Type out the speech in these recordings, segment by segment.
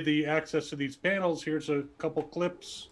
the access to these panels. Here's a couple clips.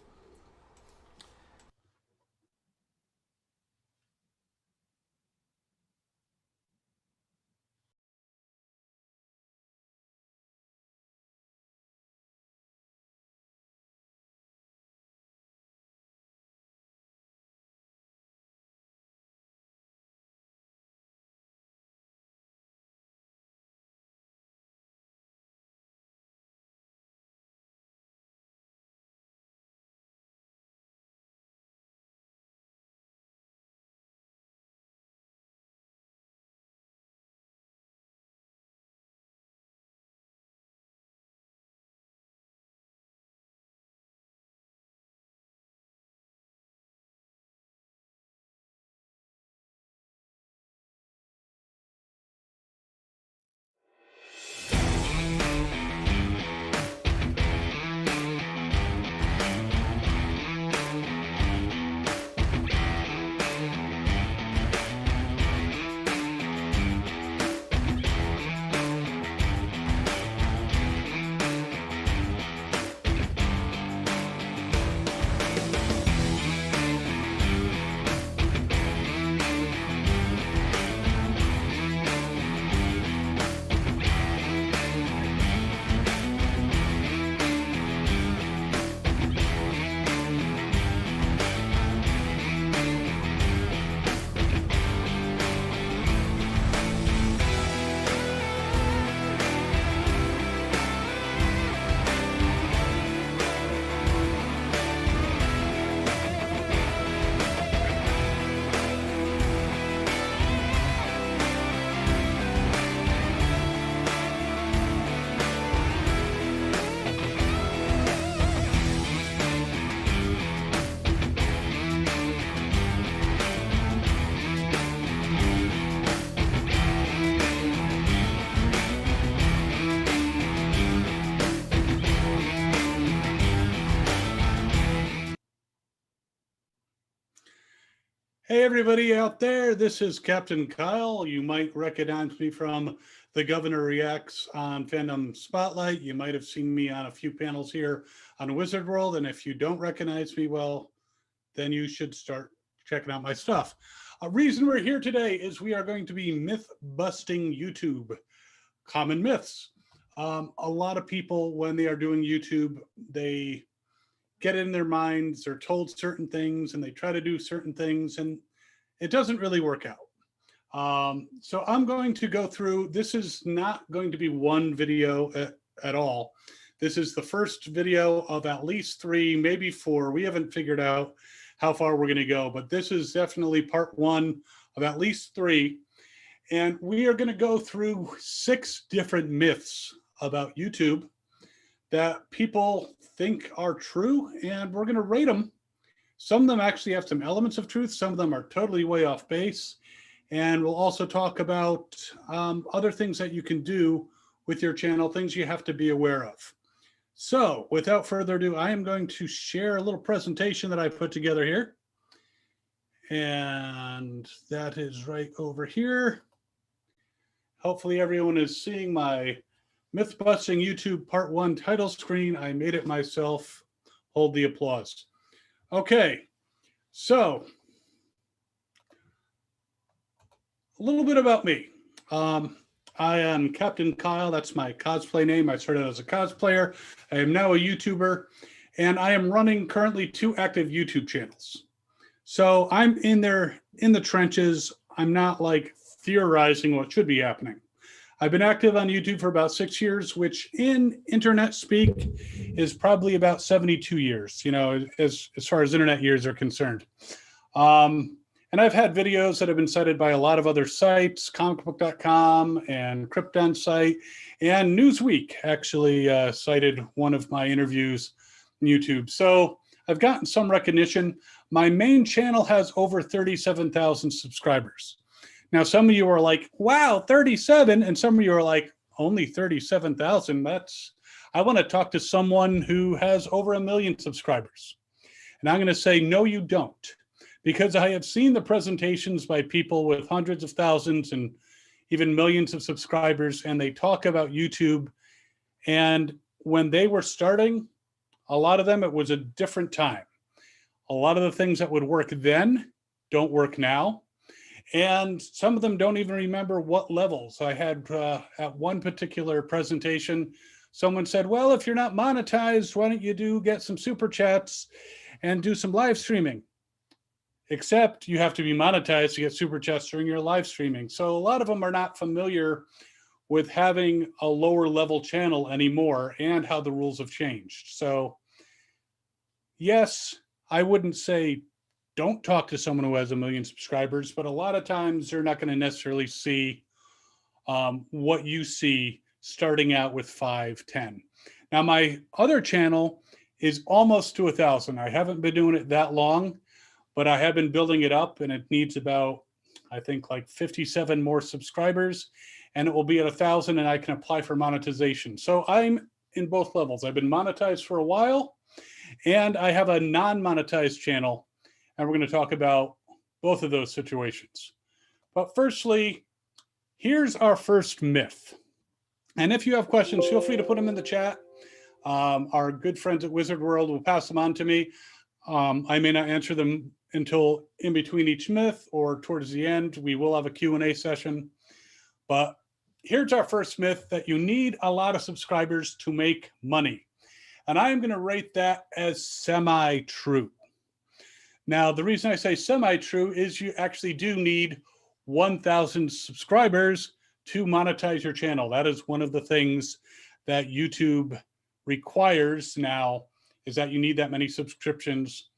Hey, everybody out there. This is Captain Kyle. You might recognize me from The Governor Reacts on Fandom Spotlight. You might have seen me on a few panels here on Wizard World. And if you don't recognize me, well, then you should start checking out my stuff. A reason we're here today is we are going to be myth busting YouTube. Common myths. A lot of people, when they are doing YouTube, they get in their minds, they're told certain things and they try to do certain things and it doesn't really work out. So I'm going to go through, this is not going to be one video at all. This is the first video of at least 3, maybe 4. We haven't figured out how far we're going to go, but this is definitely part 1 of at least 3. And we are going to go through 6 different myths about YouTube that people think are true, and we're going to rate them. Some of them actually have some elements of truth. Some of them are totally way off base. And we'll also talk about other things that you can do with your channel, things you have to be aware of. So without further ado, I am going to share a little presentation that I put together here. And that is right over here. Hopefully everyone is seeing my Myth Busting YouTube Part 1 title screen. I made it myself. Hold the applause. Okay, so a little bit about me. I am Captain Kyle. That's my cosplay name. I started as a cosplayer. I am now a YouTuber, and I am running currently 2 active YouTube channels. So I'm in there in the trenches. I'm not like theorizing what should be happening. I've been active on YouTube for about 6 years, which in internet speak is probably about 72 years, you know, as far as internet years are concerned. And I've had videos that have been cited by a lot of other sites, comicbook.com and Krypton site, and Newsweek actually cited one of my interviews on YouTube. So I've gotten some recognition. My main channel has over 37,000 subscribers. Now, some of you are like, wow, 37. And some of you are like, only 37,000. I want to talk to someone who has over 1 million subscribers. And I'm going to say, no, you don't. Because I have seen the presentations by people with hundreds of thousands and even millions of subscribers, and they talk about YouTube. And when they were starting, a lot of them, it was a different time. A lot of the things that would work then don't work now. And some of them don't even remember what levels. I had at one particular presentation, someone said, well, if you're not monetized, why don't you get some super chats and do some live streaming? Except you have to be monetized to get super chats during your live streaming. So a lot of them are not familiar with having a lower level channel anymore and how the rules have changed. So yes, I wouldn't say don't talk to someone who has 1 million subscribers, but a lot of times they're not going to necessarily see what you see starting out with 5, 10. Now my other channel is almost to 1,000. I haven't been doing it that long, but I have been building it up, and it needs about, I think, like 57 more subscribers, and it will be at 1,000, and I can apply for monetization. So I'm in both levels. I've been monetized for a while, and I have a non-monetized channel, and we're going to talk about both of those situations. But firstly, here's our first myth. And if you have questions, feel free to put them in the chat. Our good friends at Wizard World will pass them on to me. I may not answer them until in between each myth or towards the end. We will have a Q&A session. But here's our first myth, that you need a lot of subscribers to make money. And I'm going to rate that as semi-true. Now, the reason I say semi-true is you actually do need 1,000 subscribers to monetize your channel. That is one of the things that YouTube requires now, is that you need that many subscriptions.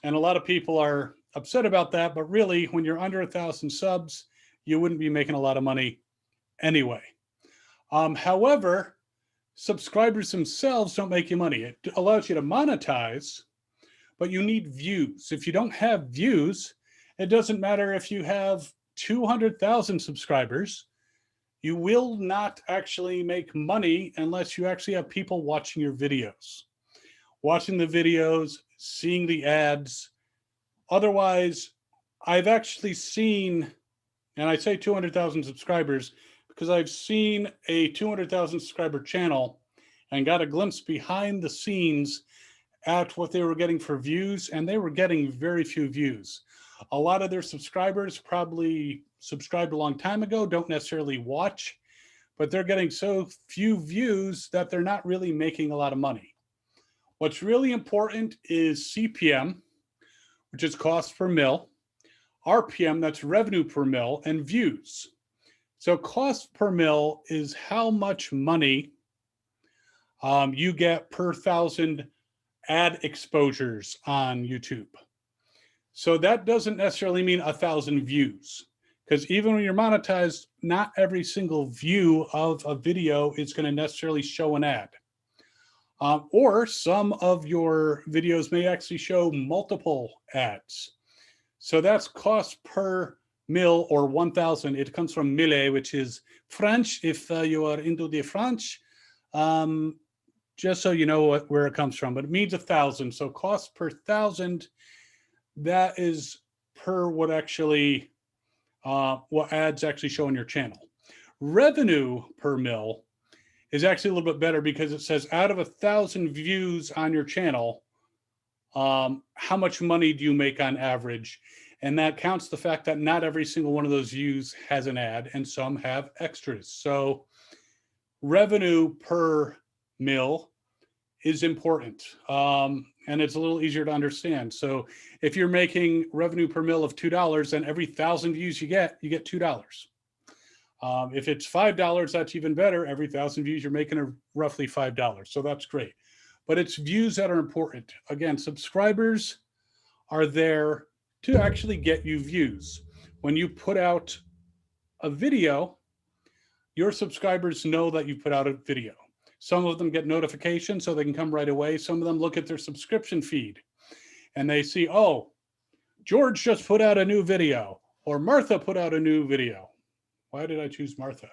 And a lot of people are upset about that, but really when you're under 1,000 subs, you wouldn't be making a lot of money anyway. However, subscribers themselves don't make you money. It allows you to monetize, but you need views. If you don't have views, it doesn't matter if you have 200,000 subscribers, you will not actually make money unless you actually have people watching your videos. Watching the videos, seeing the ads. Otherwise, I've actually seen, and I say 200,000 subscribers because I've seen a 200,000 subscriber channel and got a glimpse behind the scenes at what they were getting for views, and they were getting very few views. A lot of their subscribers probably subscribed a long time ago, don't necessarily watch, but they're getting so few views that they're not really making a lot of money. What's really important is CPM, which is cost per mil, RPM, that's revenue per mil, and views. So cost per mil is how much money you get per 1,000 ad exposures on YouTube. So that doesn't necessarily mean 1,000 views, because even when you're monetized, not every single view of a video is going to necessarily show an ad. Or some of your videos may actually show multiple ads. So that's cost per mil, or 1,000. It comes from mille, which is French, if you are into the French, just so you know where it comes from. But it means 1,000. So cost per 1,000, that is per what actually, what ads actually show on your channel. Revenue per mil is actually a little bit better, because it says out of 1,000 views on your channel, how much money do you make on average? And that counts the fact that not every single one of those views has an ad, and some have extras. So revenue per mil is important, and it's a little easier to understand. So if you're making revenue per mil of $2, then every 1,000 views you get $2. If it's $5, that's even better. Every 1,000 views, you're making roughly $5. So that's great. But it's views that are important. Again, subscribers are there to actually get you views. When you put out a video, your subscribers know that you put out a video. Some of them get notifications so they can come right away. Some of them look at their subscription feed and they see, oh, George just put out a new video, or Martha put out a new video. Why did I choose Martha?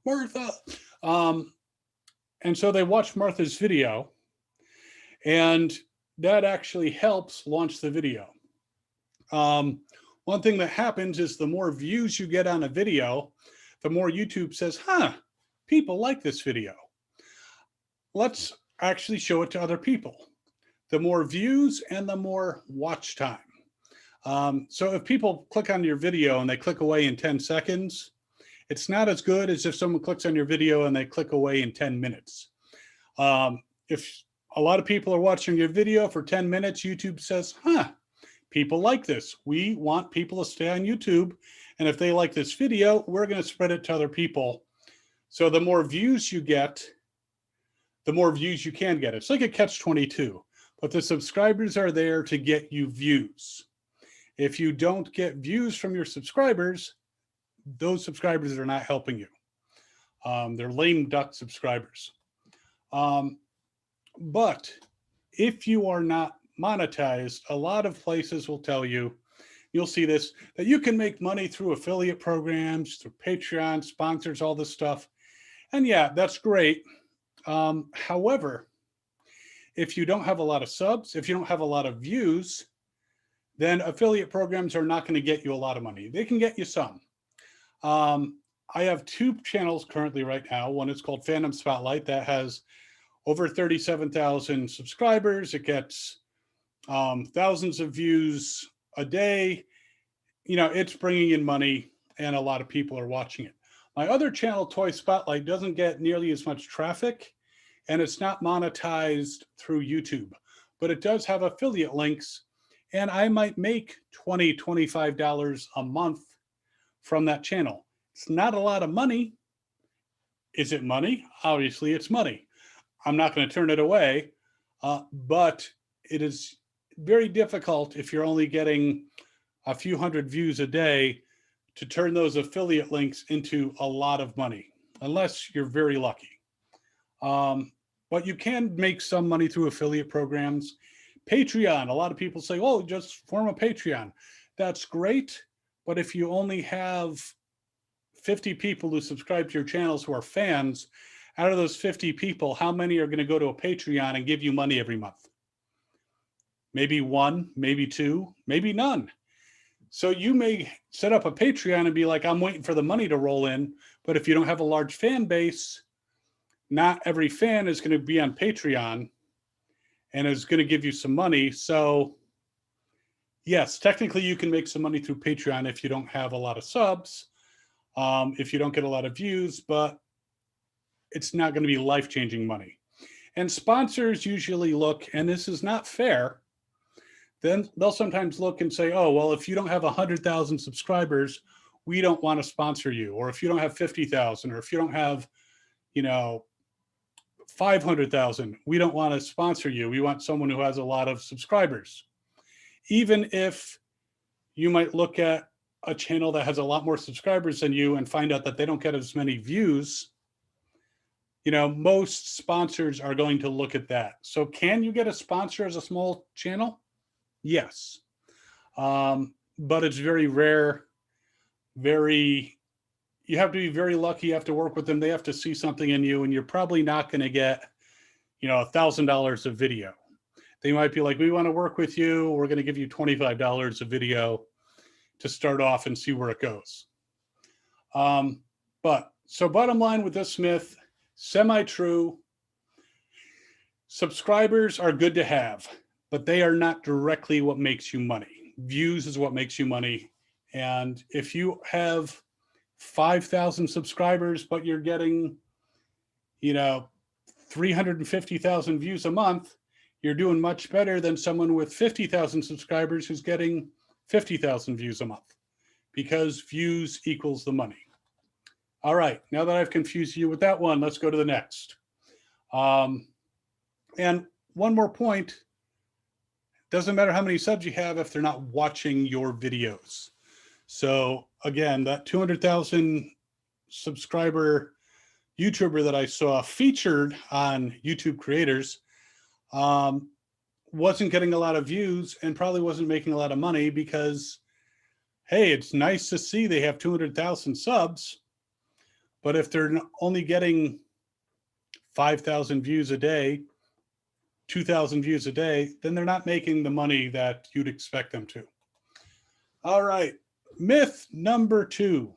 Martha. And so they watch Martha's video, and that actually helps launch the video. One thing that happens is the more views you get on a video, the more YouTube says, huh, people like this video. Let's actually show it to other people. The more views and the more watch time. So if people click on your video and they click away in 10 seconds, it's not as good as if someone clicks on your video and they click away in 10 minutes. If a lot of people are watching your video for 10 minutes, YouTube says, people like this. We want people to stay on YouTube. And if they like this video, we're going to spread it to other people. So the more views you get, the more views you can get. It's like a catch-22, but the subscribers are there to get you views. If you don't get views from your subscribers, those subscribers are not helping you. They're lame duck subscribers. But if you are not monetized, a lot of places will tell you, you'll see this, that you can make money through affiliate programs, through Patreon, sponsors, all this stuff. And yeah, that's great. However, if you don't have a lot of subs, if you don't have a lot of views, then affiliate programs are not going to get you a lot of money. They can get you some. I have two channels currently right now. One is called Fandom Spotlight that has over 37,000 subscribers. It gets thousands of views a day. You know, it's bringing in money and a lot of people are watching it. My other channel, Toy Spotlight, doesn't get nearly as much traffic and it's not monetized through YouTube, but it does have affiliate links and I might make $20, $25 a month from that channel. It's not a lot of money. Is it money? Obviously it's money. I'm not going to turn it away, but it is very difficult if you're only getting a few hundred views a day to turn those affiliate links into a lot of money, unless you're very lucky. But you can make some money through affiliate programs. Patreon, a lot of people say, oh, just form a Patreon. That's great. But if you only have 50 people who subscribe to your channels who are fans, out of those 50 people, how many are going to go to a Patreon and give you money every month? Maybe one, maybe two, maybe none. So you may set up a Patreon and be like, I'm waiting for the money to roll in. But if you don't have a large fan base, not every fan is going to be on Patreon and is going to give you some money. So yes, technically you can make some money through Patreon if you don't have a lot of subs, if you don't get a lot of views, but it's not going to be life-changing money. And sponsors usually look, and this is not fair, then they'll sometimes look and say, oh, well, if you don't have 100,000 subscribers, we don't want to sponsor you. Or if you don't have 50,000, or if you don't have, 500,000, we don't want to sponsor you. We want someone who has a lot of subscribers. Even if you might look at a channel that has a lot more subscribers than you and find out that they don't get as many views, most sponsors are going to look at that. So can you get a sponsor as a small channel? Yes. But it's very rare. You have to be very lucky. You have to work with them. They have to see something in you, and you're probably not going to get, $1,000 a video. They might be like, we want to work with you. We're going to give you $25 a video to start off and see where it goes. So bottom line with this myth, semi-true, subscribers are good to have, but they are not directly what makes you money. Views is what makes you money. And if you have 5,000 subscribers, but you're getting, 350,000 views a month, you're doing much better than someone with 50,000 subscribers who's getting 50,000 views a month, because views equals the money. All right, now that I've confused you with that one, let's go to the next. And one more point, doesn't matter how many subs you have if they're not watching your videos. So again, that 200,000 subscriber YouTuber that I saw featured on YouTube Creators wasn't getting a lot of views and probably wasn't making a lot of money because, hey, it's nice to see they have 200,000 subs, but if they're only getting 5,000 views a day, 2,000 views a day, then they're not making the money that you'd expect them to. All right. Myth number 2.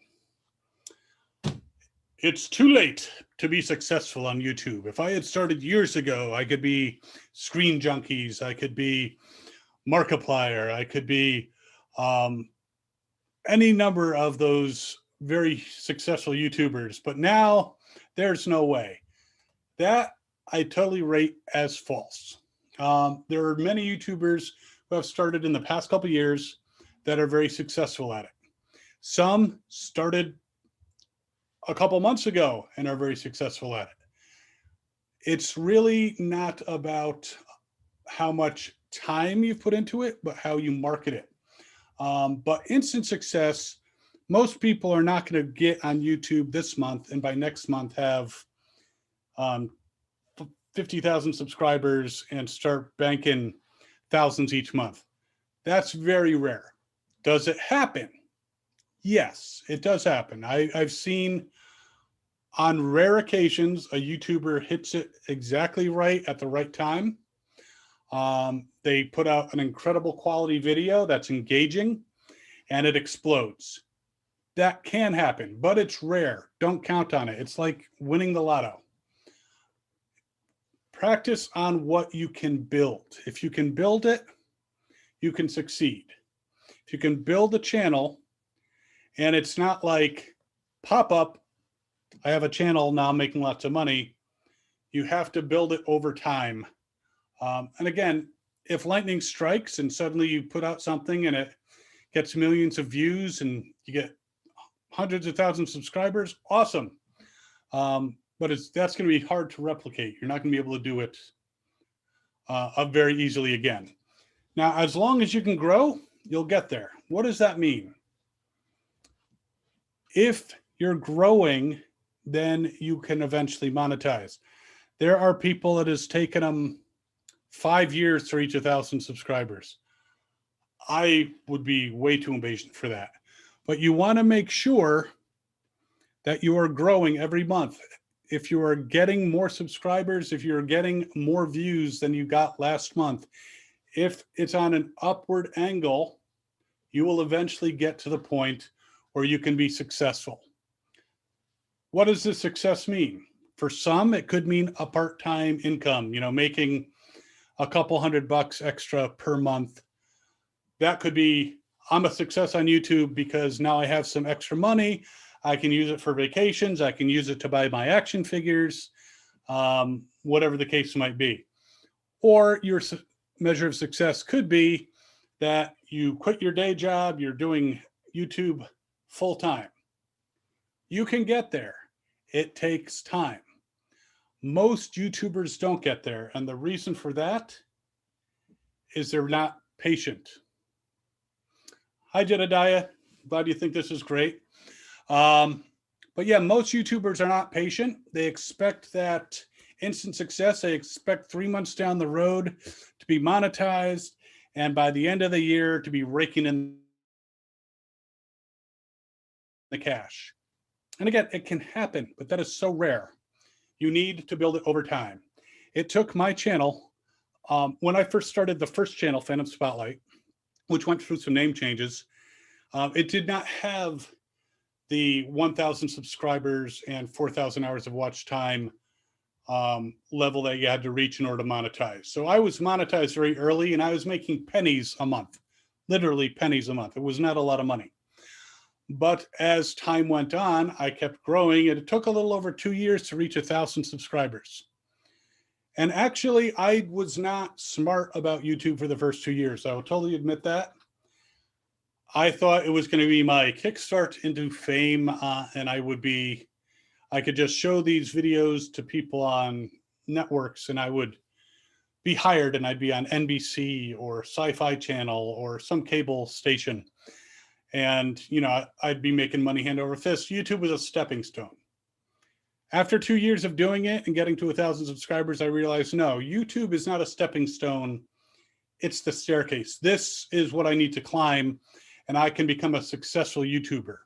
It's too late to be successful on YouTube. If I had started years ago, I could be Screen Junkies, I could be Markiplier, I could be any number of those very successful YouTubers. But now there's no way. That I totally rate as false. There are many YouTubers who have started in the past couple of years that are very successful at it. Some started a couple months ago and are very successful at it. It's really not about how much time you've put into it, but how you market it. But instant success, most people are not going to get on YouTube this month and by next month have 50,000 subscribers and start banking thousands each month. That's very rare. Does it happen? Yes, it does happen. I've seen on rare occasions a YouTuber hits it exactly right at the right time. They put out an incredible quality video that's engaging and it explodes. That can happen, but it's rare. Don't count on it. It's like winning the lotto. Practice on what you can build. If you can build it, you can succeed. If you can build a channel and it's not like pop up, I have a channel now, I'm making lots of money. You have to build it over time. And again, if lightning strikes and suddenly you put out something and it gets millions of views and you get hundreds of thousands of subscribers, awesome. But that's going to be hard to replicate. You're not going to be able to do it very easily again. Now, as long as you can grow, you'll get there. What does that mean? If you're growing, then you can eventually monetize. There are people that has taken them 5 years to reach 1,000 subscribers. I would be way too impatient for that. But you want to make sure that you are growing every month. If you are getting more subscribers, if you're getting more views than you got last month, if it's on an upward angle, you will eventually get to the point where you can be successful. What does this success mean? For some, it could mean a part-time income, making a couple $100 extra per month. That could be, I'm a success on YouTube because now I have some extra money. I can use it for vacations. I can use it to buy my action figures, whatever the case might be. Or your measure of success could be that you quit your day job, you're doing YouTube full time. You can get there. It takes time. Most YouTubers don't get there. And the reason for that is they're not patient. Hi, Jedediah. Glad you think this is great. But yeah, most YouTubers are not patient. They expect that instant success. They expect 3 months down the road to be monetized, and by the end of the year to be raking in the cash. And again, it can happen, but that is so rare. You need to build it over time. It took my channel, when I first started the first channel, Phantom Spotlight, which went through some name changes, it did not have the 1,000 subscribers and 4,000 hours of watch time level that you had to reach in order to monetize. So I was monetized very early and I was making pennies a month, literally pennies a month. It was not a lot of money. But as time went on, I kept growing and it took a little over 2 years to reach 1,000 subscribers. And actually, I was not smart about YouTube for the first 2 years. I will totally admit that. I thought it was going to be my kickstart into fame, and I could just show these videos to people on networks and I would be hired and I'd be on NBC or Sci-Fi Channel or some cable station. And, I'd be making money hand over fist. YouTube was a stepping stone. After 2 years of doing it and getting to 1,000 subscribers, I realized, no, YouTube is not a stepping stone. It's the staircase. This is what I need to climb, and I can become a successful YouTuber.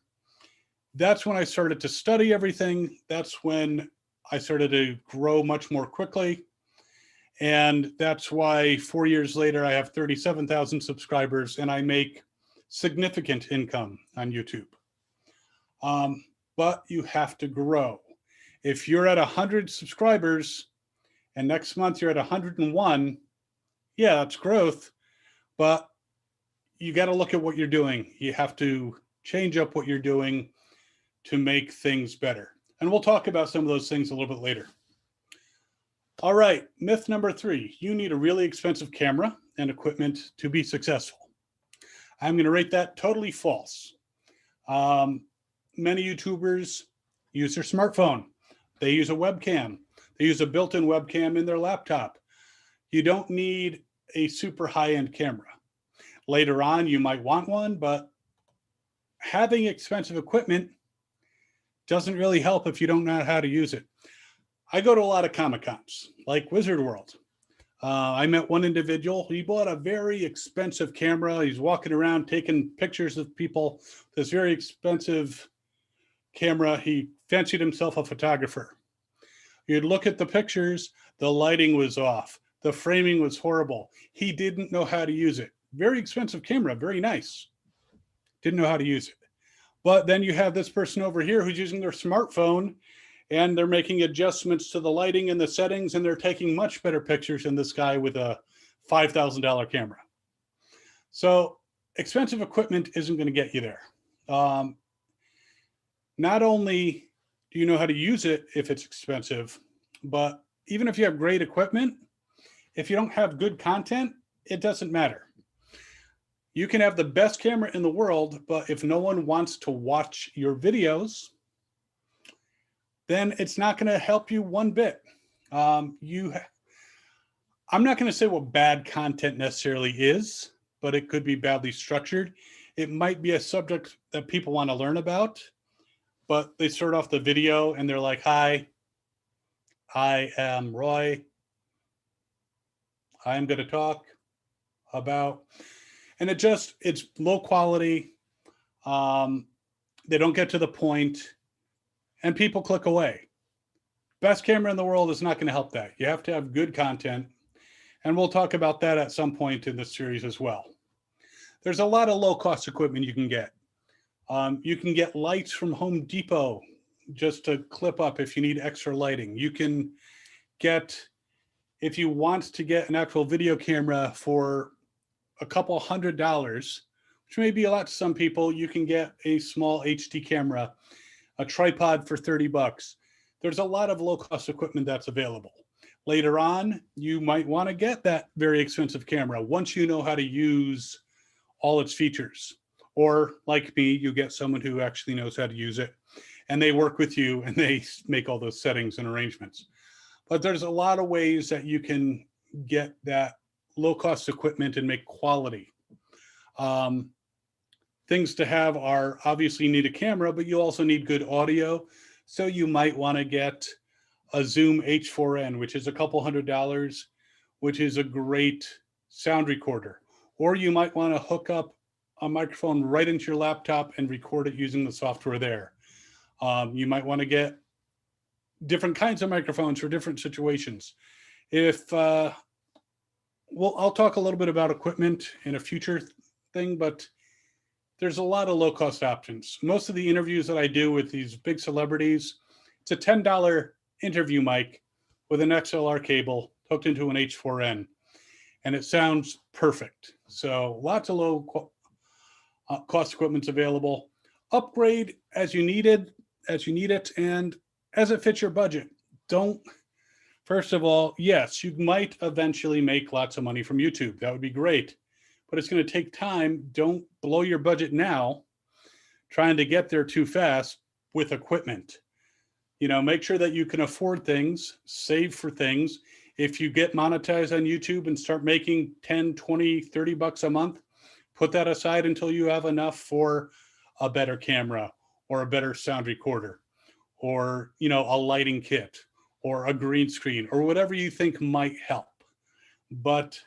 That's when I started to study everything. That's when I started to grow much more quickly. And that's why 4 years later, I have 37,000 subscribers and I make significant income on YouTube. But you have to grow. If you're at 100 subscribers and next month you're at 101, yeah, that's growth, but you got to look at what you're doing. You have to change up what you're doing to make things better. And we'll talk about some of those things a little bit later. All right, myth number 3, you need a really expensive camera and equipment to be successful. I'm going to rate that totally false. Many YouTubers use their smartphone. They use a webcam. They use a built-in webcam in their laptop. You don't need a super high-end camera. Later on, you might want one, but having expensive equipment doesn't really help if you don't know how to use it. I go to a lot of Comic-Cons, like Wizard World. I met one individual. He bought a very expensive camera. He's walking around taking pictures of people. This very expensive camera. He fancied himself a photographer. You'd look at the pictures, the lighting was off. The framing was horrible. He didn't know how to use it. Very expensive camera, very nice. Didn't know how to use it. But then you have this person over here who's using their smartphone and they're making adjustments to the lighting and the settings, and they're taking much better pictures than this guy with a $5,000 camera. So expensive equipment isn't going to get you there. Not only do you know how to use it if it's expensive, but even if you have great equipment, if you don't have good content, it doesn't matter. You can have the best camera in the world, but if no one wants to watch your videos, then it's not going to help you one bit. I'm not going to say what bad content necessarily is, but it could be badly structured. It might be a subject that people want to learn about, but they start off the video and they're like, "Hi, I am Roy. I'm going to talk about," and it's low quality. They don't get to the point. And people click away. Best camera in the world is not going to help that. You have to have good content. And we'll talk about that at some point in this series as well. There's a lot of low-cost equipment you can get. You can get lights from Home Depot just to clip up if you need extra lighting. You can get, if you want to get an actual video camera for a couple $100, which may be a lot to some people, you can get a small HD camera, a tripod for $30. There's a lot of low-cost equipment that's available. Later on, you might want to get that very expensive camera once you know how to use all its features. Or like me, you get someone who actually knows how to use it and they work with you and they make all those settings and arrangements. But there's a lot of ways that you can get that low-cost equipment and make quality. Things to have are, obviously you need a camera, but you also need good audio. So you might want to get a Zoom H4n, which is a couple $100, which is a great sound recorder. Or you might want to hook up a microphone right into your laptop and record it using the software there. You might want to get different kinds of microphones for different situations. I'll talk a little bit about equipment in a future thing, but there's a lot of low-cost options. Most of the interviews that I do with these big celebrities, it's a $10 interview mic with an XLR cable hooked into an H4n, and it sounds perfect. So lots of low-cost equipment's available. Upgrade as you need it, and as it fits your budget. First of all, yes, you might eventually make lots of money from YouTube. That would be great. But it's going to take time. Don't blow your budget now trying to get there too fast with equipment. Make sure that you can afford things, save for things. If you get monetized on YouTube and start making 10, 20, 30 bucks a month, put that aside until you have enough for a better camera or a better sound recorder or, a lighting kit or a green screen or whatever you think might help. But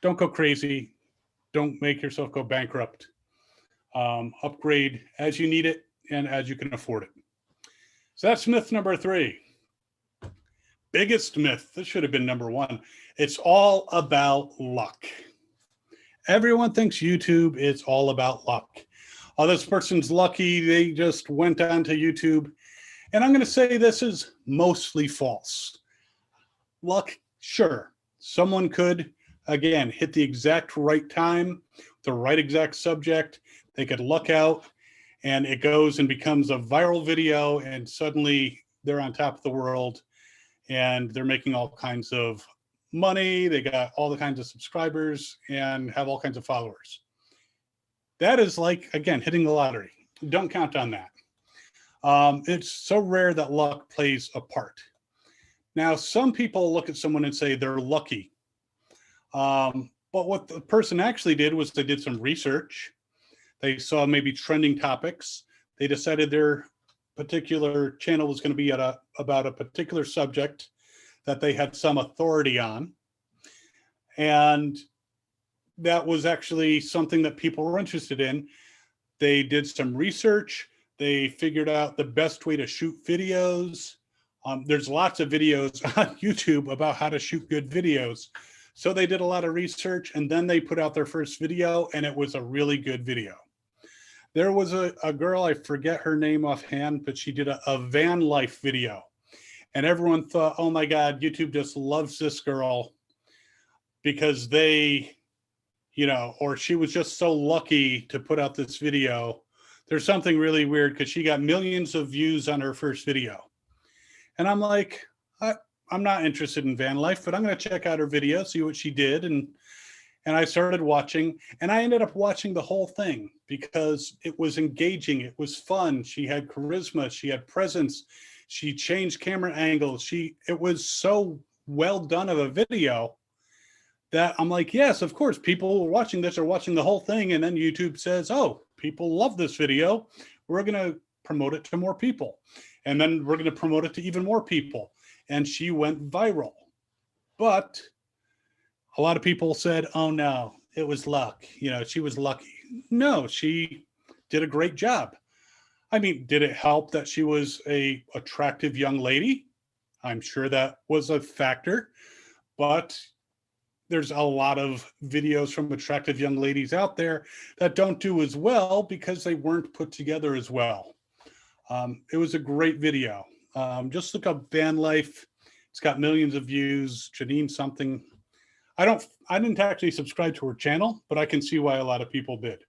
don't go crazy. Don't make yourself go bankrupt. Upgrade as you need it and as you can afford it. So that's myth number 3. Biggest myth. This should have been number 1. It's all about luck. Everyone thinks YouTube is all about luck. Oh, this person's lucky. They just went onto YouTube And I'm going to say this is mostly false. Luck, sure. Someone could, again, hit the exact right time, the right exact subject. They could luck out and it goes and becomes a viral video, and suddenly they're on top of the world and they're making all kinds of money. They got all the kinds of subscribers and have all kinds of followers. That is like, again, hitting the lottery. Don't count on that. It's so rare that luck plays a part. Now, some people look at someone and say they're lucky. But what the person actually did was they did some research. They saw maybe trending topics. They decided their particular channel was going to be about a particular subject that they had some authority on. And that was actually something that people were interested in. They did some research. They figured out the best way to shoot videos. There's lots of videos on YouTube about how to shoot good videos. So they did a lot of research, and then they put out their first video, and it was a really good video. There was a girl, I forget her name offhand, but she did a van life video. And everyone thought, oh my God, YouTube just loves this girl because they, or she was just so lucky to put out this video. There's something really weird because she got millions of views on her first video. And I'm like, I'm not interested in van life, but I'm going to check out her video, see what she did. And I started watching, and I ended up watching the whole thing because it was engaging. It was fun. She had charisma. She had presence. She changed camera angles. It was so well done of a video that I'm like, yes, of course, people watching this are watching the whole thing. And then YouTube says, oh, people love this video. We're going to promote it to more people. And then we're going to promote it to even more people. And she went viral. But a lot of people said, oh no, it was luck. She was lucky. No, she did a great job. I mean, did it help that she was an attractive young lady? I'm sure that was a factor, but there's a lot of videos from attractive young ladies out there that don't do as well because they weren't put together as well. It was a great video. Just look up van life. It's got millions of views. Janine something. I didn't actually subscribe to her channel, but I can see why a lot of people did.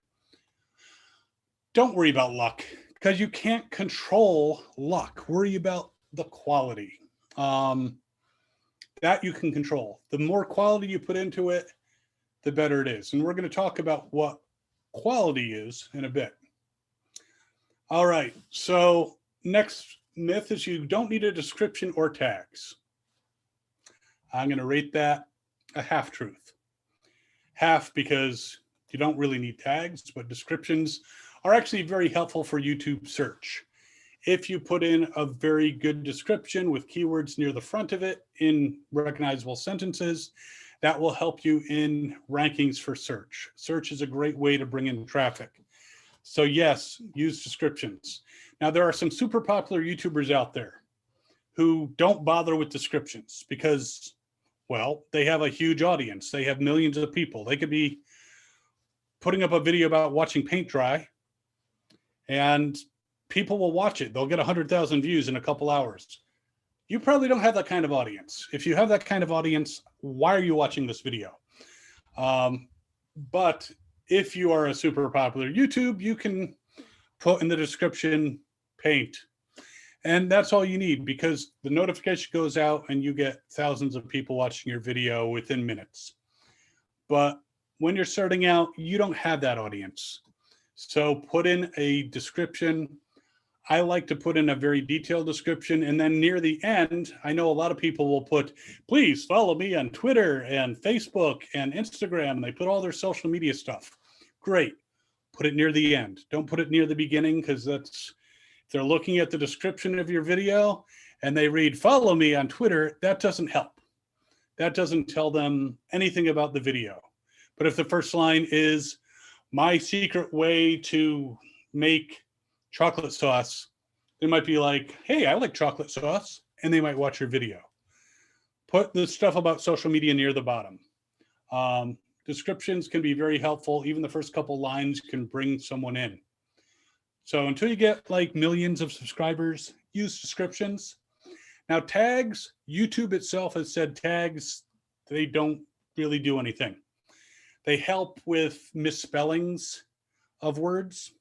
Don't worry about luck because you can't control luck. Worry about the quality. That you can control. The more quality you put into it, the better it is. And we're going to talk about what quality is in a bit. All right. So next myth is you don't need a description or tags. I'm going to rate that a half truth. Half because you don't really need tags, but descriptions are actually very helpful for YouTube search. If you put in a very good description with keywords near the front of it in recognizable sentences, that will help you in rankings for search. Search is a great way to bring in traffic. So yes, use descriptions. Now there are some super popular YouTubers out there who don't bother with descriptions because, well, they have a huge audience. They have millions of people. They could be putting up a video about watching paint dry and people will watch it. They'll get 100,000 views in a couple hours. You probably don't have that kind of audience. If you have that kind of audience, why are you watching this video? But if you are a super popular YouTube, you can put in the description paint. And that's all you need because the notification goes out and you get thousands of people watching your video within minutes. But when you're starting out, you don't have that audience. So put in a description. I like to put in a very detailed description. And then near the end, I know a lot of people will put, please follow me on Twitter and Facebook and Instagram. And they put all their social media stuff. Great. Put it near the end. Don't put it near the beginning because that's, if they're looking at the description of your video and they read, follow me on Twitter, that doesn't help. That doesn't tell them anything about the video. But if the first line is my secret way to make chocolate sauce, they might be like, hey, I like chocolate sauce, and they might watch your video. Put the stuff about social media near the bottom. Descriptions can be very helpful. Even the first couple lines can bring someone in. So until you get like millions of subscribers, use descriptions. Now tags, YouTube itself has said tags, they don't really do anything. They help with misspellings of words,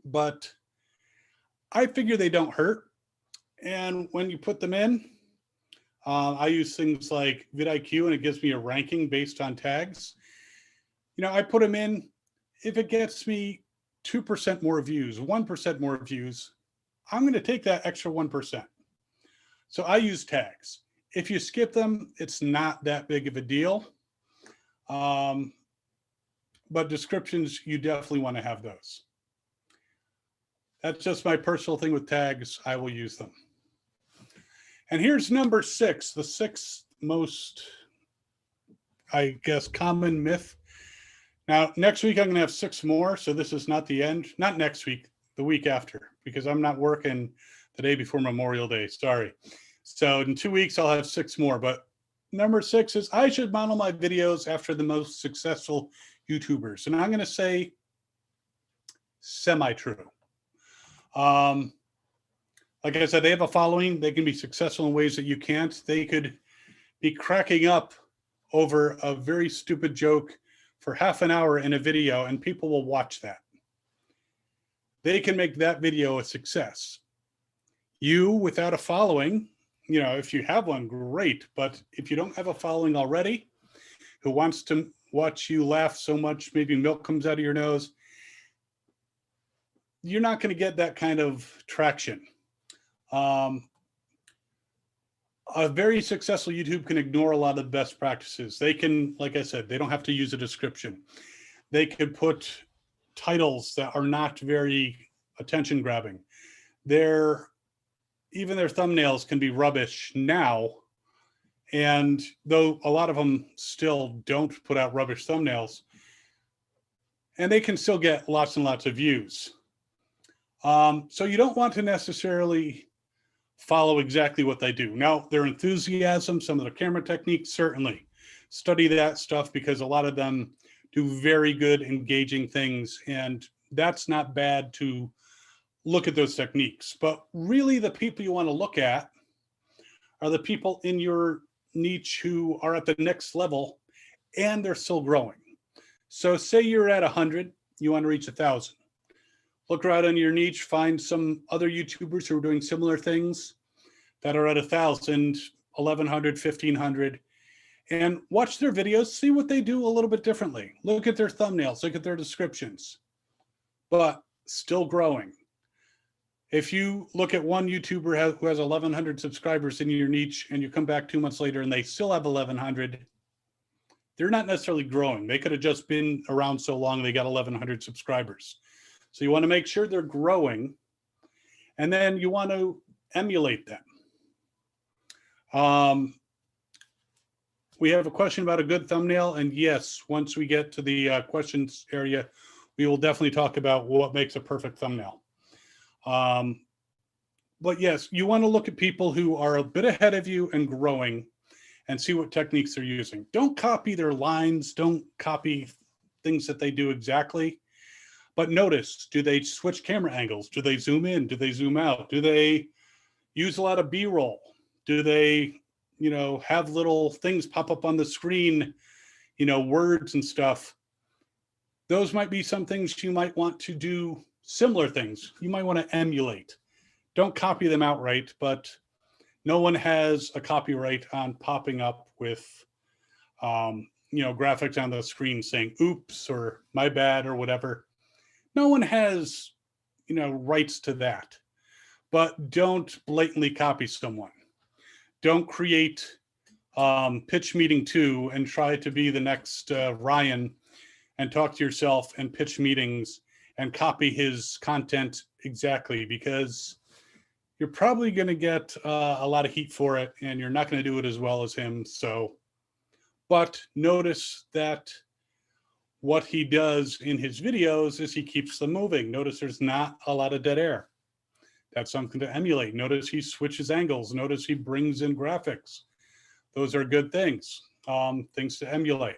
but I figure they don't hurt. And when you put them in, I use things like vidIQ and it gives me a ranking based on tags. You know, I put them in. If it gets me 2% more views, 1% more views, I'm going to take that extra 1%. So I use tags. If you skip them, it's not that big of a deal. But descriptions, you definitely want to have those. That's just my personal thing with tags. I will use them. And here's number 6, the 6th most, I guess, common myth. Now, next week, I'm going to have 6 more. So this is not the end. Not next week, the week after, because I'm not working the day before Memorial Day. Sorry. So in 2 weeks, I'll have 6 more. But number 6 is I should model my videos after the most successful YouTubers. And I'm going to say semi-true. Like I said, they have a following. They can be successful in ways that you can't. They could be cracking up over a very stupid joke for half an hour in a video, and people will watch that. They can make that video a success. You, without a following, you know, if you have one, great. But if you don't have a following already, who wants to watch you laugh so much, maybe milk comes out of your nose, you're not going to get that kind of traction. A very successful YouTube can ignore a lot of best practices. They can, like I said, they don't have to use a description. They could put titles that are not very attention grabbing. Even their thumbnails can be rubbish now. And though a lot of them still don't put out rubbish thumbnails, and they can still get lots and lots of views. So you don't want to necessarily follow exactly what they do. Now, their enthusiasm, some of their camera techniques, certainly study that stuff, because a lot of them do very good engaging things, and that's not bad to look at those techniques. But really the people you want to look at are the people in your niche who are at the next level and they're still growing. So say you're at 100, you want to reach 1,000. Look around in your niche, find some other YouTubers who are doing similar things that are at 1,000, 1,100, 1,500, and watch their videos, see what they do a little bit differently. Look at their thumbnails, look at their descriptions, but still growing. If you look at one YouTuber who has 1,100 subscribers in your niche and you come back 2 months later and they still have 1,100, they're not necessarily growing. They could have just been around so long they got 1,100 subscribers. So you want to make sure they're growing, and then you want to emulate them. We have a question about a good thumbnail, and yes, once we get to the questions area, we will definitely talk about what makes a perfect thumbnail. But yes, you want to look at people who are a bit ahead of you and growing and see what techniques they're using. Don't copy their lines. Don't copy things that they do exactly. But notice, do they switch camera angles? Do they zoom in? Do they zoom out? Do they use a lot of B-roll? Do they, you know, have little things pop up on the screen, you know, words and stuff? Those might be some things you might want to do, similar things you might want to emulate. Don't copy them outright, but no one has a copyright on popping up with, you know, graphics on the screen saying, oops, or my bad, or whatever. No one has, you know, rights to that. But don't blatantly copy someone. Don't create Pitch Meeting 2 and try to be the next Ryan and talk to yourself and pitch meetings and copy his content exactly, because you're probably going to get a lot of heat for it, and you're not going to do it as well as him. So, but notice that what he does in his videos is he keeps them moving. Notice there's not a lot of dead air. That's something to emulate. Notice he switches angles. Notice he brings in graphics. Those are good things, things to emulate.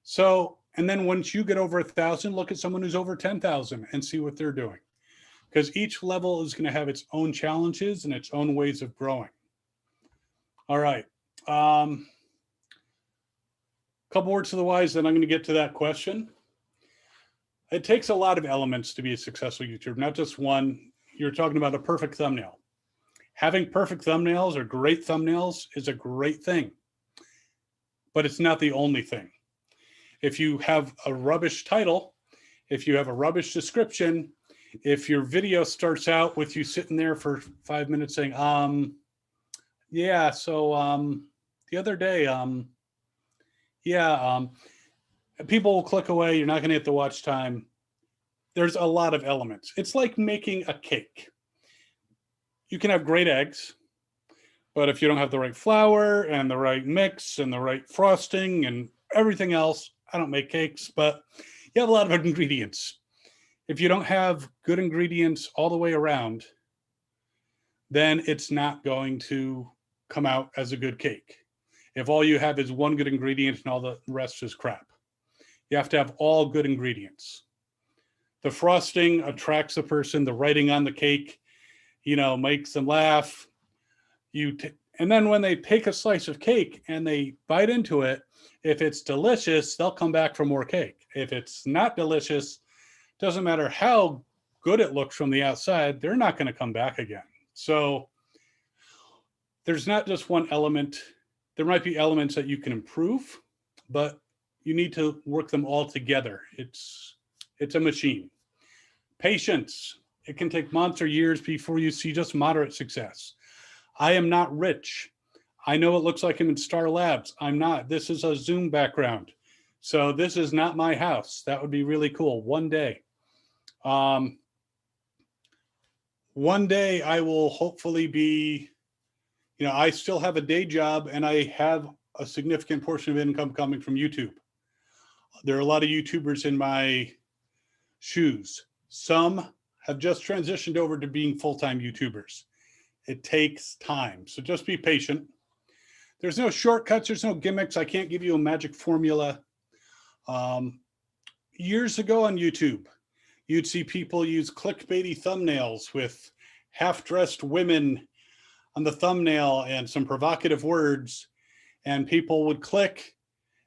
So, and then once you get over 1,000, look at someone who's over 10,000 and see what they're doing. because each level is going to have its own challenges and its own ways of growing. All right. Couple words to the wise, then I'm going to get to that question. It takes a lot of elements to be a successful YouTuber, not just one. You're talking about a perfect thumbnail. Having perfect thumbnails or great thumbnails is a great thing, but it's not the only thing. If you have a rubbish title, if you have a rubbish description, if your video starts out with you sitting there for 5 minutes saying, yeah, so the other day, people will click away. You're not going to get the watch time. There's a lot of elements. It's like making a cake. You can have great eggs, but if you don't have the right flour and the right mix and the right frosting and everything else, I don't make cakes, but you have a lot of ingredients. If you don't have good ingredients all the way around, then it's not going to come out as a good cake. If all you have is one good ingredient and all the rest is crap. You have to have all good ingredients. The frosting attracts the person, the writing on the cake, makes them laugh. And then when they take a slice of cake and they bite into it, if it's delicious, they'll come back for more cake. If it's not delicious, doesn't matter how good it looks from the outside, they're not going to come back again. So there's not just one element. There might be elements that you can improve, but you need to work them all together. It's a machine. Patience. It can take months or years before you see just moderate success. I am not rich. I know it looks like I'm in Star Labs. I'm not. This is a Zoom background. So this is not my house. That would be really cool. One day. One day I will hopefully be, I still have a day job and I have a significant portion of income coming from YouTube. There are a lot of YouTubers in my shoes. Some have just transitioned over to being full-time YouTubers. It takes time. So just be patient. There's no shortcuts. There's no gimmicks. I can't give you a magic formula. Years ago on YouTube, you'd see people use clickbaity thumbnails with half-dressed women on the thumbnail and some provocative words, and people would click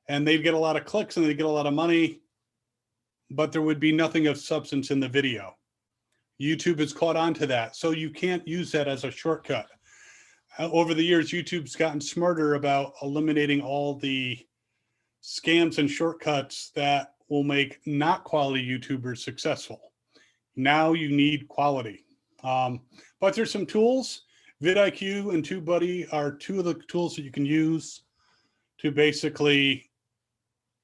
and they'd get a lot of clicks and they'd get a lot of money, but there would be nothing of substance in the video. YouTube has caught on to that. So you can't use that as a shortcut. Over the years, YouTube's gotten smarter about eliminating all the scams and shortcuts that will make not quality YouTubers successful. Now you need quality. But there's some tools. vidIQ and TubeBuddy are two of the tools that you can use to basically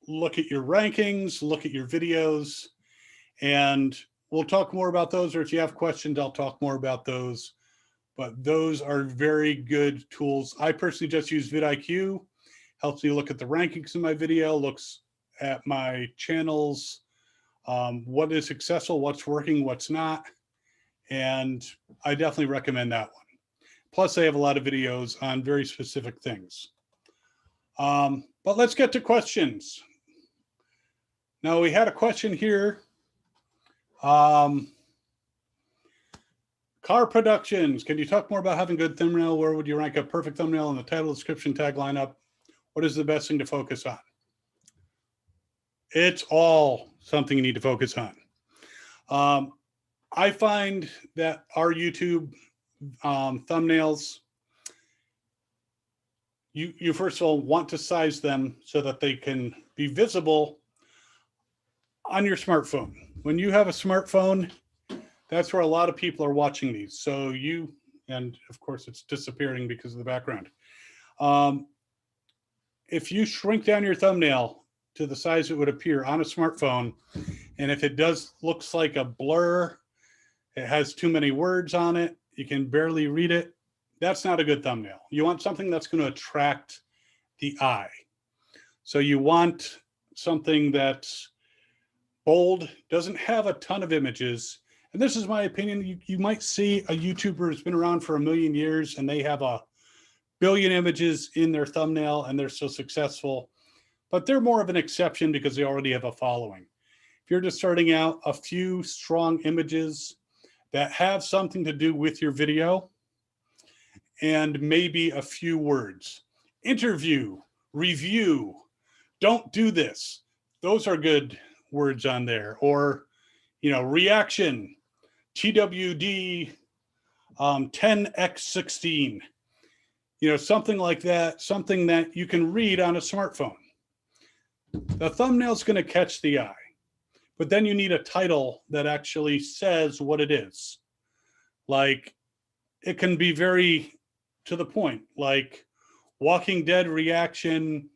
look at your rankings, look at your videos, and we'll talk more about those, or if you have questions, I'll talk more about those. But those are very good tools. I personally just use vidIQ. Helps me look at the rankings in my video, looks at my channels, what is successful, what's working, what's not. And I definitely recommend that one. Plus, I have a lot of videos on very specific things. But let's get to questions. Now, we had a question here. Car productions. Can you talk more about having good thumbnail? Where would you rank a perfect thumbnail in the title, description, tag lineup? What is the best thing to focus on? It's all something you need to focus on. I find that our YouTube thumbnails, you first of all want to size them so that they can be visible on your smartphone. When you have a smartphone, that's where a lot of people are watching these. So and of course it's disappearing because of the background. If you shrink down your thumbnail to the size it would appear on a smartphone, and if it looks like a blur, it has too many words on it, you can barely read it, that's not a good thumbnail. You want something that's going to attract the eye. So you want something that's bold, doesn't have a ton of images. And this is my opinion. You might see a YouTuber who's been around for 1 million years and they have 1 billion images in their thumbnail and they're so successful, but they're more of an exception because they already have a following. If you're just starting out, a few strong images, that have something to do with your video and maybe a few words. Interview, review, don't do this. Those are good words on there. Or, reaction, TWD 10x16, something like that, something that you can read on a smartphone. The thumbnail's going to catch the eye, but then you need a title that actually says what it is. Like, it can be very to the point, like Walking Dead reaction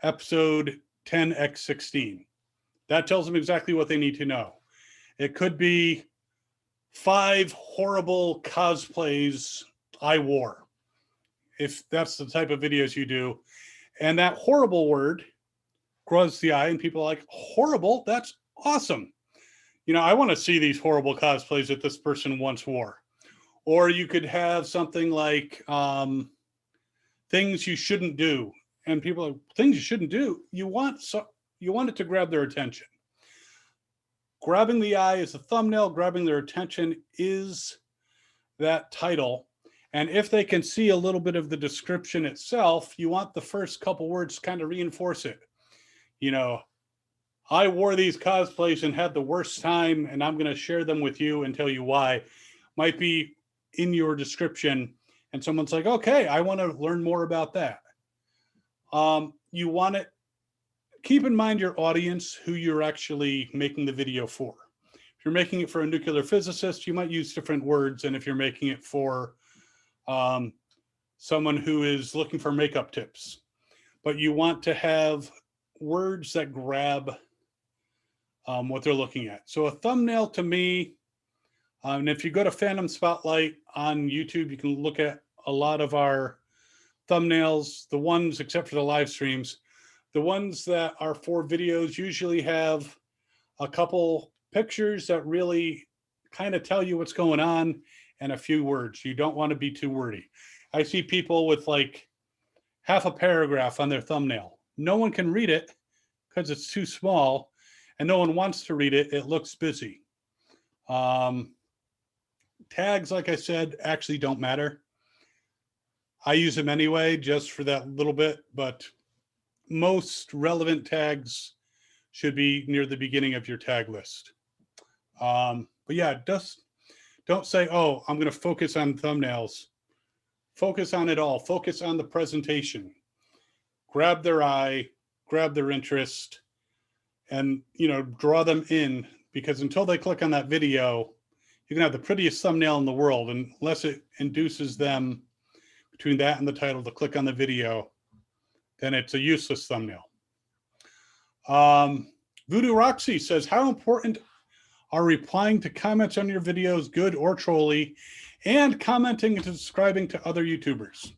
episode 10x16. That tells them exactly what they need to know. It could be 5 horrible cosplays I wore, if that's the type of videos you do. And that horrible word draws the eye, and people are like, horrible? That's awesome. I want to see these horrible cosplays that this person once wore. Or you could have something like things you shouldn't do. And people are like, things you shouldn't do? You want it to grab their attention. Grabbing the eye is the thumbnail. Grabbing their attention is that title. And if they can see a little bit of the description itself, you want the first couple words to kind of reinforce it. I wore these cosplays and had the worst time, and I'm going to share them with you and tell you why. Might be in your description, and someone's like, okay, I want to learn more about that. You want it, keep in mind your audience, who you're actually making the video for. If you're making it for a nuclear physicist, you might use different words. And if you're making it for someone who is looking for makeup tips, but you want to have words that grab what they're looking at. So a thumbnail to me, and if you go to Fandom Spotlight on YouTube, you can look at a lot of our thumbnails, the ones, except for the live streams, the ones that are for videos usually have a couple pictures that really kind of tell you what's going on and a few words. You don't want to be too wordy. I see people with like half a paragraph on their thumbnail. No one can read it because it's too small, and no one wants to read it. It looks busy. Tags, like I said, actually don't matter. I use them anyway, just for that little bit, but most relevant tags should be near the beginning of your tag list. But yeah, just don't say, oh, I'm going to focus on thumbnails. Focus on it all. Focus on the presentation. Grab their eye, grab their interest, and draw them in, because until they click on that video, you can have the prettiest thumbnail in the world, and unless it induces them between that and the title to click on the video, then it's a useless thumbnail. Voodoo Roxy says, how important are replying to comments on your videos, good or trolly, and commenting and subscribing to other YouTubers?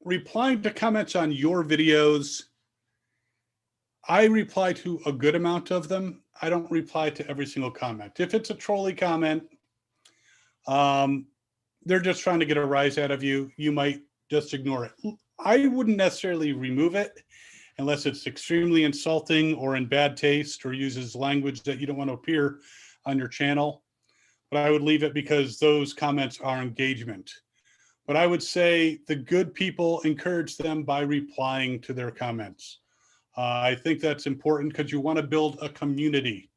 Replying to comments on your videos, I reply to a good amount of them. I don't reply to every single comment. If it's a trolly comment, they're just trying to get a rise out of you. You might just ignore it. I wouldn't necessarily remove it unless it's extremely insulting or in bad taste or uses language that you don't want to appear on your channel. But I would leave it because those comments are engagement. But I would say the good people, encourage them by replying to their comments. I think that's important because you want to build a community.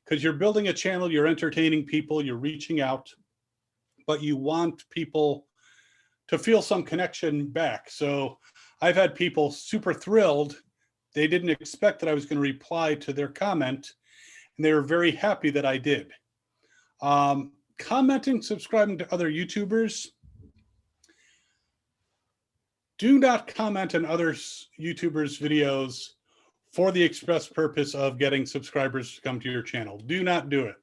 Because you're building a channel, you're entertaining people, you're reaching out, but you want people to feel some connection back. So I've had people super thrilled. They didn't expect that I was going to reply to their comment, and they were very happy that I did. Commenting, subscribing to other YouTubers. Do not comment on other YouTubers' videos for the express purpose of getting subscribers to come to your channel. Do not do it.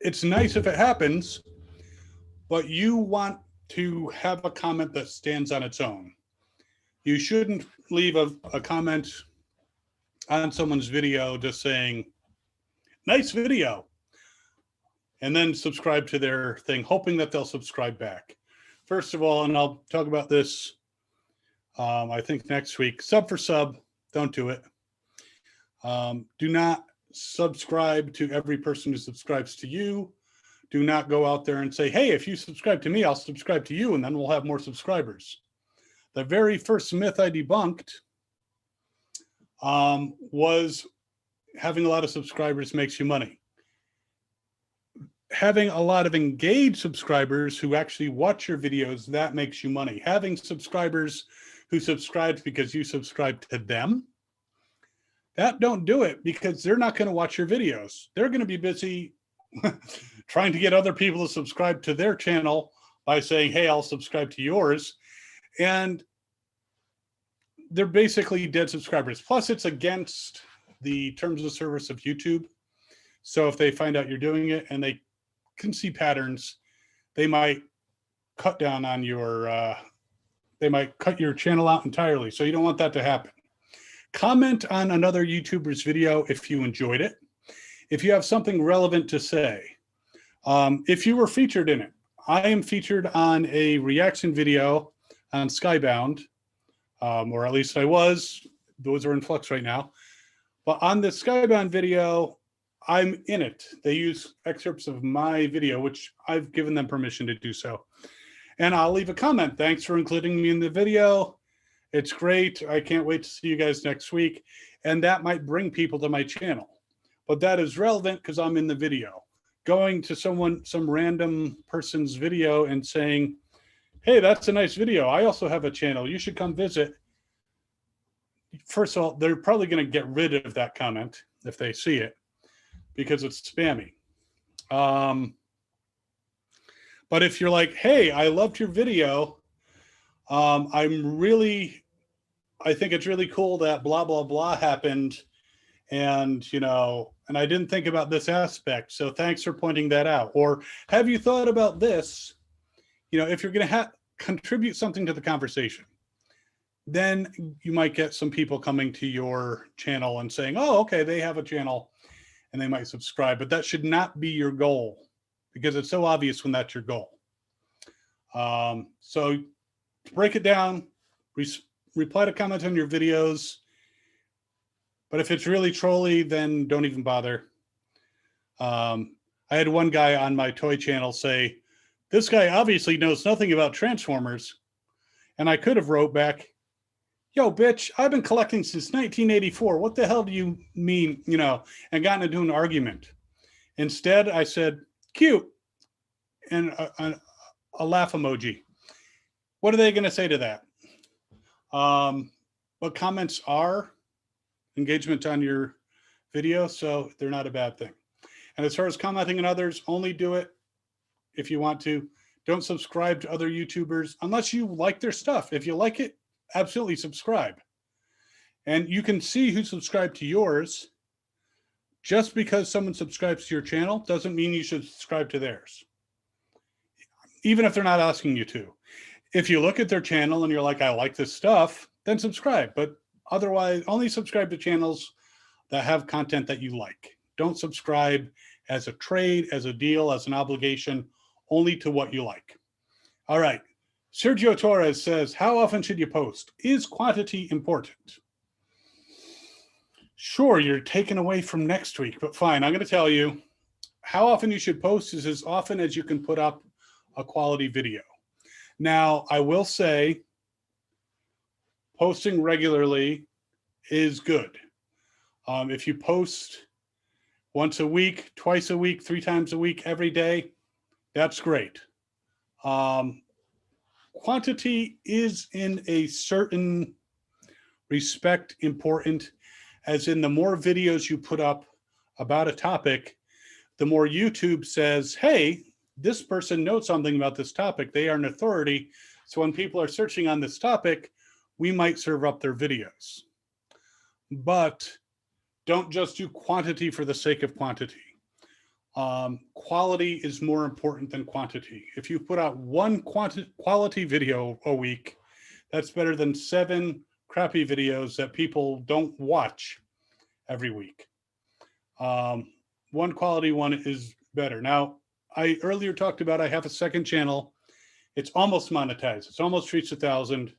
It's nice if it happens, but you want to have a comment that stands on its own. You shouldn't leave a comment on someone's video just saying, nice video, and then subscribe to their thing, hoping that they'll subscribe back. First of all, and I'll talk about this, I think next week, sub for sub, don't do it. Do not subscribe to every person who subscribes to you. Do not go out there and say, hey, if you subscribe to me, I'll subscribe to you, and then we'll have more subscribers. The very first myth I debunked was having a lot of subscribers makes you money. Having a lot of engaged subscribers who actually watch your videos, that makes you money. Having subscribers who subscribe because you subscribe to them, that don't do it, because they're not going to watch your videos. They're going to be busy trying to get other people to subscribe to their channel by saying, hey, I'll subscribe to yours. And they're basically dead subscribers. Plus, it's against the terms of service of YouTube. So if they find out you're doing it and they can see patterns, they might cut down on your, they might cut your channel out entirely. So you don't want that to happen. Comment on another YouTuber's video if you enjoyed it. If you have something relevant to say, if you were featured in it. I am featured on a reaction video on Skybound, or at least I was. Those are in flux right now. But on the Skybound video, I'm in it. They use excerpts of my video, which I've given them permission to do so. And I'll leave a comment. Thanks for including me in the video. It's great. I can't wait to see you guys next week. And that might bring people to my channel. But that is relevant because I'm in the video. Going to some random person's video and saying, hey, that's a nice video. I also have a channel. You should come visit. First of all, they're probably going to get rid of that comment if they see it because it's spammy. But if you're like, hey, I loved your video. I think it's really cool that blah, blah, blah happened. And, and I didn't think about this aspect. So thanks for pointing that out. Or have you thought about this? If you're going to contribute something to the conversation, then you might get some people coming to your channel and saying, oh, okay, they have a channel and they might subscribe. But that should not be your goal because it's so obvious when that's your goal. So to break it down, reply to comment on your videos. But if it's really trolly, then don't even bother. I had one guy on my toy channel say, this guy obviously knows nothing about Transformers. And I could have wrote back, yo, bitch, I've been collecting since 1984. What the hell do you mean, and gotten into an argument. Instead, I said, cute, and a laugh emoji. What are they going to say to that? But comments are engagement on your video, so they're not a bad thing. And as far as commenting on others, only do it if you want to. Don't subscribe to other YouTubers unless you like their stuff. If you like it, absolutely subscribe. And you can see who subscribed to yours. Just because someone subscribes to your channel doesn't mean you should subscribe to theirs, even if they're not asking you to. If you look at their channel and you're like, I like this stuff, then subscribe. But otherwise, only subscribe to channels that have content that you like. Don't subscribe as a trade, as a deal, as an obligation, only to what you like. All right. Sergio Torres says, how often should you post? Is quantity important? Sure, you're taken away from next week, but fine. I'm going to tell you how often you should post is as often as you can put up a quality video. Now, I will say, posting regularly is good. If you post once a week, twice a week, 3 times a week, every day, that's great. Quantity is in a certain respect important, as in the more videos you put up about a topic, the more YouTube says, hey, this person knows something about this topic. They are an authority. So when people are searching on this topic, we might serve up their videos. But don't just do quantity for the sake of quantity. Quality is more important than quantity. If you put out one quality video a week, that's better than 7 crappy videos that people don't watch every week. One quality one is better. Now, I earlier talked about I have a second channel. It's almost monetized. It's almost reached 1,000.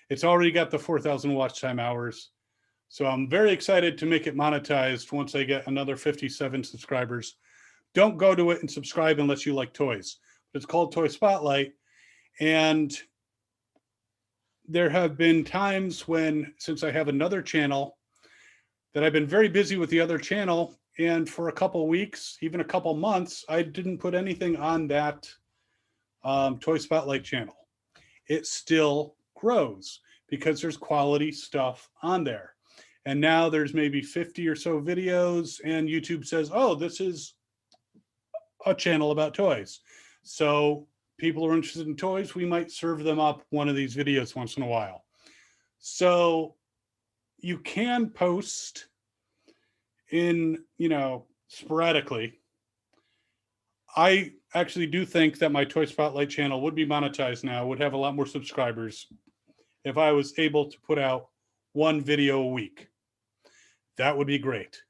It's already got the 4,000 watch time hours. So I'm very excited to make it monetized once I get another 57 subscribers. Don't go to it and subscribe unless you like toys. It's called Toy Spotlight. And there have been times when, since I have another channel, that I've been very busy with the other channel. And for a couple weeks, even a couple months, I didn't put anything on that Toy Spotlight channel. It still grows because there's quality stuff on there. And now there's maybe 50 or so videos, and YouTube says, oh, this is a channel about toys. So people are interested in toys. We might serve them up one of these videos once in a while. So you can post in, sporadically. I actually do think that my Toy Spotlight channel would be monetized now, would have a lot more subscribers if I was able to put out one video a week. That would be great.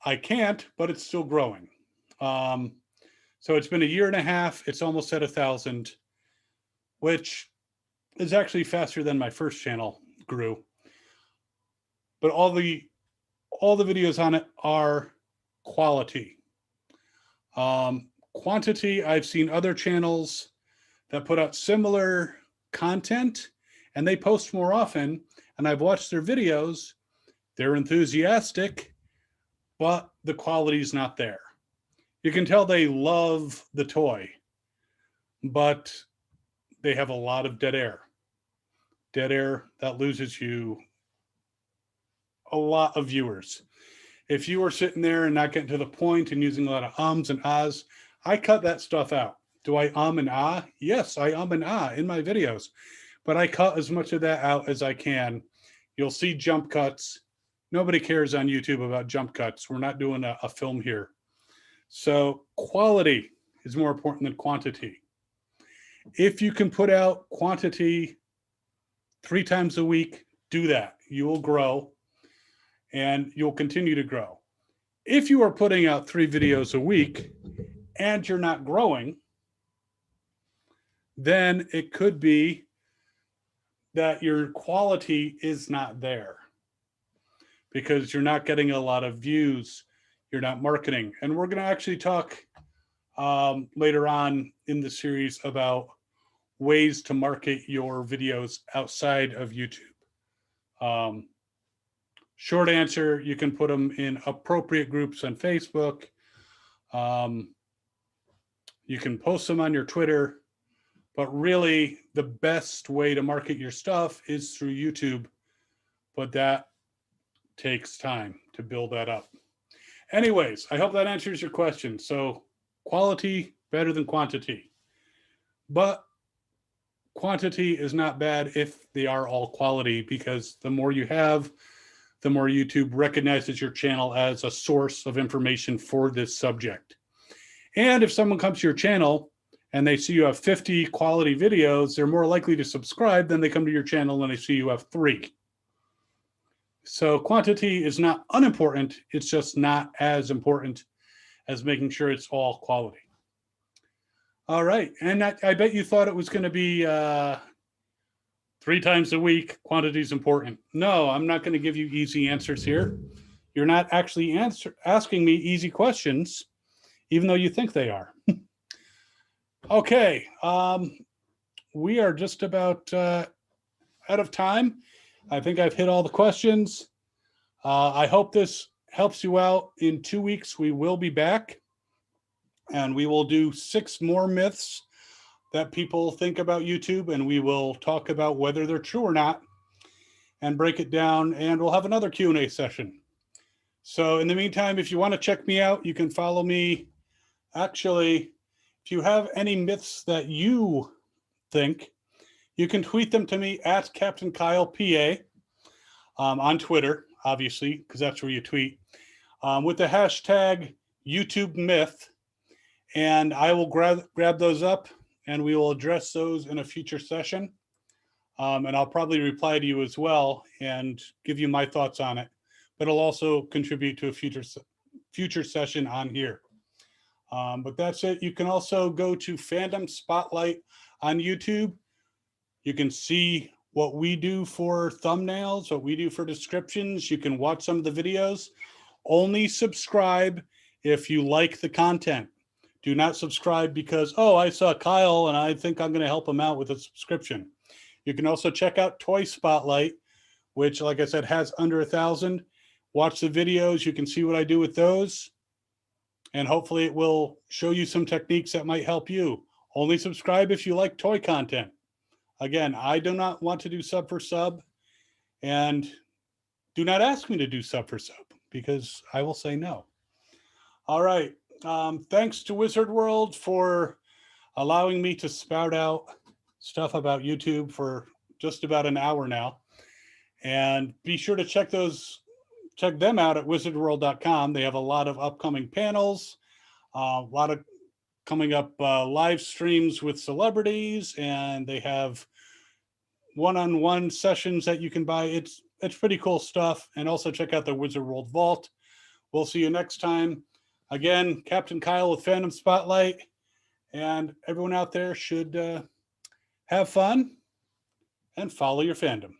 I can't, but it's still growing. So it's been a year and a half. It's almost at 1,000, which is actually faster than my first channel grew. But all the videos on it are quality. Quantity, I've seen other channels that put out similar content and they post more often, and I've watched their videos. They're enthusiastic, but the quality is not there. You can tell they love the toy, but they have a lot of dead air. Dead air that loses you a lot of viewers. If you are sitting there and not getting to the point and using a lot of ums and ahs, I cut that stuff out. Do I and ah? Yes, I and ah in my videos, but I cut as much of that out as I can. You'll see jump cuts. Nobody cares on YouTube about jump cuts. We're not doing a film here. So quality is more important than quantity. If you can put out quantity 3 times a week, do that. You will grow and you'll continue to grow. If you are putting out 3 videos a week and you're not growing, then it could be that your quality is not there because you're not getting a lot of views. You're not marketing. And we're going to actually talk later on in the series about ways to market your videos outside of YouTube. Short answer, you can put them in appropriate groups on Facebook. You can post them on your Twitter, but really the best way to market your stuff is through YouTube, but that takes time to build that up. Anyways, I hope that answers your question. So quality better than quantity, but quantity is not bad if they are all quality, because the more you have, the more YouTube recognizes your channel as a source of information for this subject. And if someone comes to your channel and they see you have 50 quality videos, they're more likely to subscribe than they come to your channel and they see you have 3. So quantity is not unimportant. It's just not as important as making sure it's all quality. All right. And I bet you thought it was going to be 3 times a week. Quantity is important. No, I'm not going to give you easy answers here. You're not actually asking me easy questions, even though you think they are. Okay. We are just about out of time. I think I've hit all the questions. I hope this helps you out. In 2 weeks, we will be back and we will do 6 more myths that people think about YouTube, and we will talk about whether they're true or not and break it down, and we'll have another Q&A session. So in the meantime, if you want to check me out, you can follow me. Actually, if you have any myths that you think, you can tweet them to me at Captain Kyle PA on Twitter, obviously, because that's where you tweet, with the hashtag YouTube Myth, and I will grab those up and we will address those in a future session. And I'll probably reply to you as well and give you my thoughts on it, but it'll also contribute to a future session on here. But that's it. You can also go to Fandom Spotlight on YouTube. You can see what we do for thumbnails, what we do for descriptions. You can watch some of the videos. Only subscribe if you like the content. Do not subscribe because, oh, I saw Kyle and I think I'm going to help him out with a subscription. You can also check out Toy Spotlight, which, like I said, has under 1,000. Watch the videos. You can see what I do with those. And hopefully it will show you some techniques that might help you. Only subscribe if you like toy content. Again, I do not want to do sub for sub. And do not ask me to do sub for sub because I will say no. All right. Thanks to Wizard World for allowing me to spout out stuff about YouTube for just about an hour now. And be sure to check them out at wizardworld.com. They have a lot of upcoming panels, a lot of coming up live streams with celebrities, and they have one-on-one sessions that you can buy. It's pretty cool stuff. And also check out the Wizard World Vault. We'll see you next time. Again, Captain Kyle with Fandom Spotlight, and everyone out there should have fun and follow your fandom.